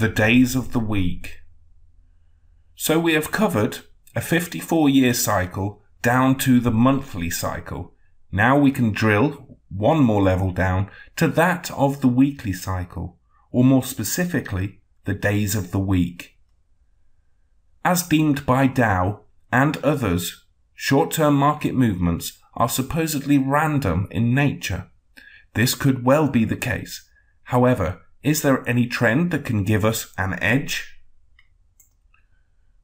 the days of the week. So we have covered a 54-year cycle down to the monthly cycle. Now we can drill one more level down to that of the weekly cycle, or more specifically, the days of the week. As deemed by Dow and others, short-term market movements are supposedly random in nature. This could well be the case. However, is there any trend that can give us an edge?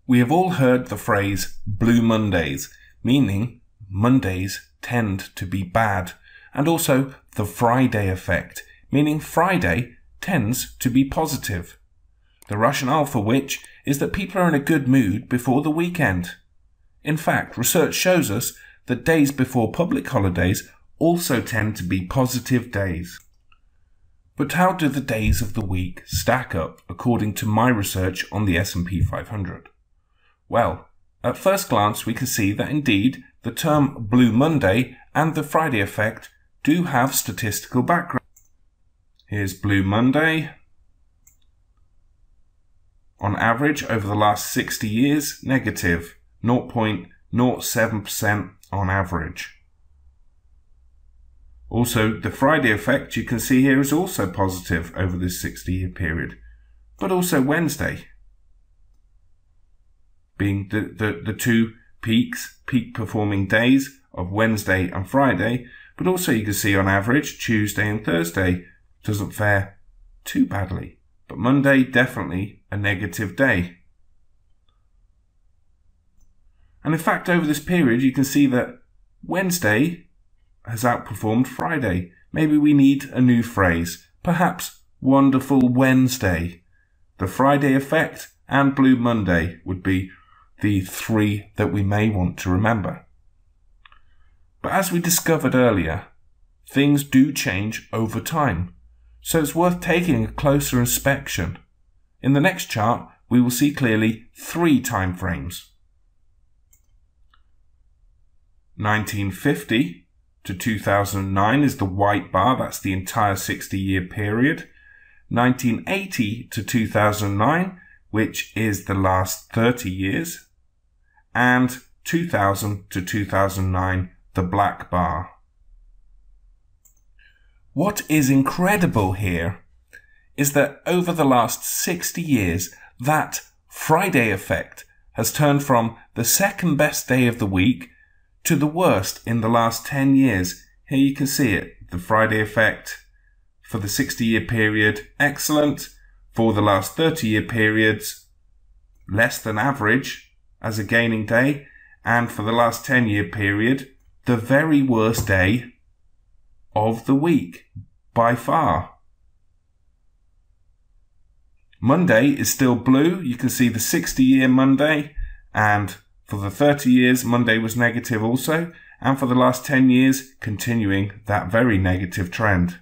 We have all heard the phrase Blue Mondays, meaning Mondays tend to be bad, and also the Friday effect, meaning Friday tends to be positive. The rationale for which is that people are in a good mood before the weekend. In fact, research shows us that days before public holidays also tend to be positive days. But how do the days of the week stack up according to my research on the S&P 500? Well, at first glance we can see that indeed the term Blue Monday and the Friday effect do have statistical background. Here's Blue Monday. On average over the last 60 years, negative 0.07% on average. Also, the Friday effect you can see here is also positive over this 60-year period, but also Wednesday being the two peak performing days of Wednesday and Friday, but also you can see on average Tuesday and Thursday doesn't fare too badly, but Monday definitely a negative day. And in fact, over this period you can see that Wednesday has outperformed Friday. Maybe we need a new phrase, perhaps Wonderful Wednesday. The Friday effect and Blue Monday would be the three that we may want to remember. But as we discovered earlier, things do change over time, so it's worth taking a closer inspection. In the next chart, we will see clearly three time frames. 1950 to 2009 is the white bar, that's the entire 60-year period. 1980 to 2009, which is the last 30 years. And 2000 to 2009, the black bar. What is incredible here is that over the last 60 years, that Friday effect has turned from the second best day of the week to the worst in the last 10 years. Here you can see it, the Friday effect for the 60-year period, excellent. For the last 30-year periods, less than average as a gaining day. And for the last 10-year period, the very worst day of the week by far. Monday is still blue. You can see the 60-year Monday, and for the 30 years, Monday was negative also, and for the last 10 years, continuing that very negative trend.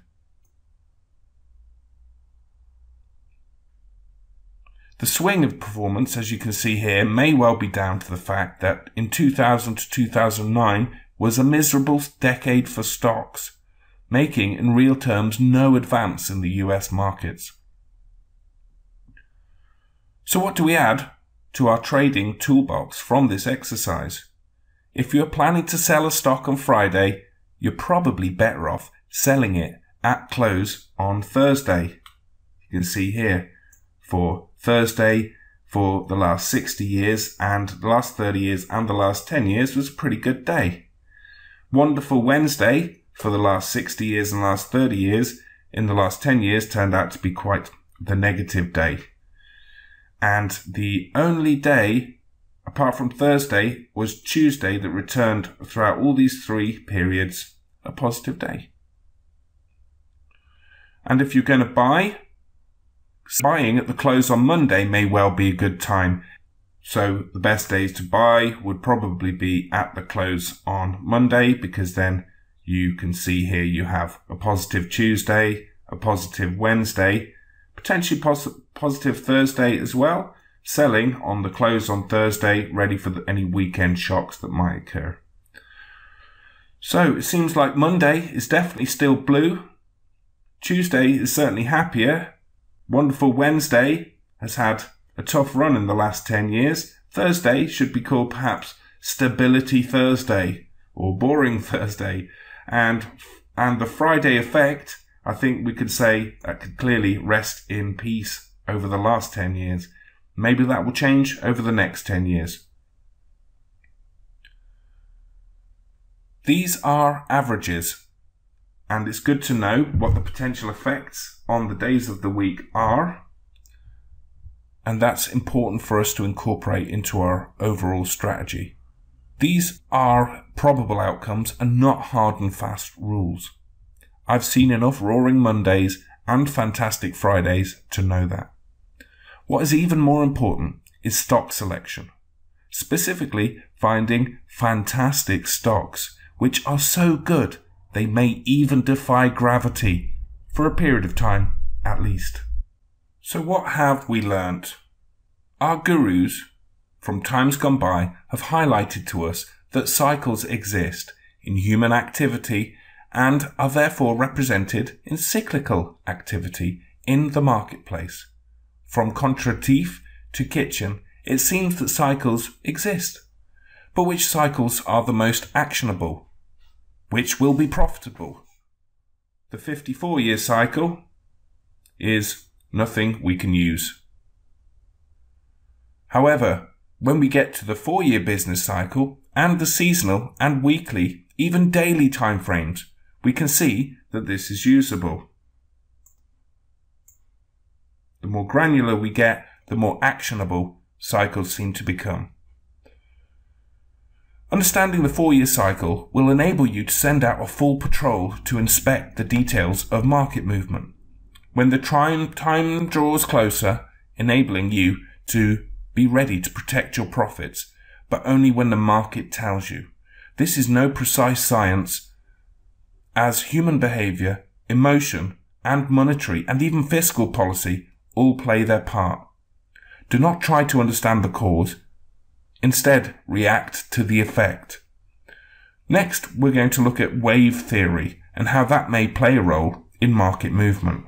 The swing of performance, as you can see here, may well be down to the fact that in 2000 to 2009 was a miserable decade for stocks, making in real terms no advance in the US markets. So what do we add to our trading toolbox from this exercise? If you're planning to sell a stock on Friday, you're probably better off selling it at close on Thursday. You can see here for Thursday for the last 60 years and the last 30 years and the last 10 years was a pretty good day. Wonderful Wednesday for the last 60 years and last 30 years in the last 10 years turned out to be quite the negative day. And the only day, apart from Thursday, was Tuesday that returned throughout all these three periods a positive day. And if you're going to buying at the close on Monday may well be a good time. So the best days to buy would probably be at the close on Monday, because then you can see here you have a positive Tuesday, a positive Wednesday, potentially positive Thursday as well, selling on the close on Thursday, ready for any weekend shocks that might occur. So it seems like Monday is definitely still blue. Tuesday is certainly happier. Wonderful Wednesday has had a tough run in the last 10 years. Thursday should be called perhaps Stability Thursday or Boring Thursday. And the Friday effect, I think we could say that could clearly rest in peace over the last 10 years. Maybe that will change over the next 10 years. These are averages, and it's good to know what the potential effects on the days of the week are, and that's important for us to incorporate into our overall strategy. These are probable outcomes and not hard and fast rules. I've seen enough roaring Mondays and fantastic Fridays to know that. What is even more important is stock selection, specifically finding fantastic stocks which are so good they may even defy gravity for a period of time at least. So what have we learnt? Our gurus from times gone by have highlighted to us that cycles exist in human activity and are therefore represented in cyclical activity in the marketplace. From contratif to kitchen, it seems that cycles exist. But which cycles are the most actionable? Which will be profitable? The 54-year cycle is nothing we can use. However, when we get to the 4-year business cycle and the seasonal and weekly, even daily timeframes, we can see that this is usable. The more granular we get, the more actionable cycles seem to become. Understanding the 4-year cycle will enable you to send out a full patrol to inspect the details of market movement. When the time draws closer, enabling you to be ready to protect your profits, but only when the market tells you. This is no precise science, as human behavior, emotion, and monetary and even fiscal policy all play their part. Do not try to understand the cause. Instead, react to the effect. Next, we're going to look at wave theory and how that may play a role in market movement.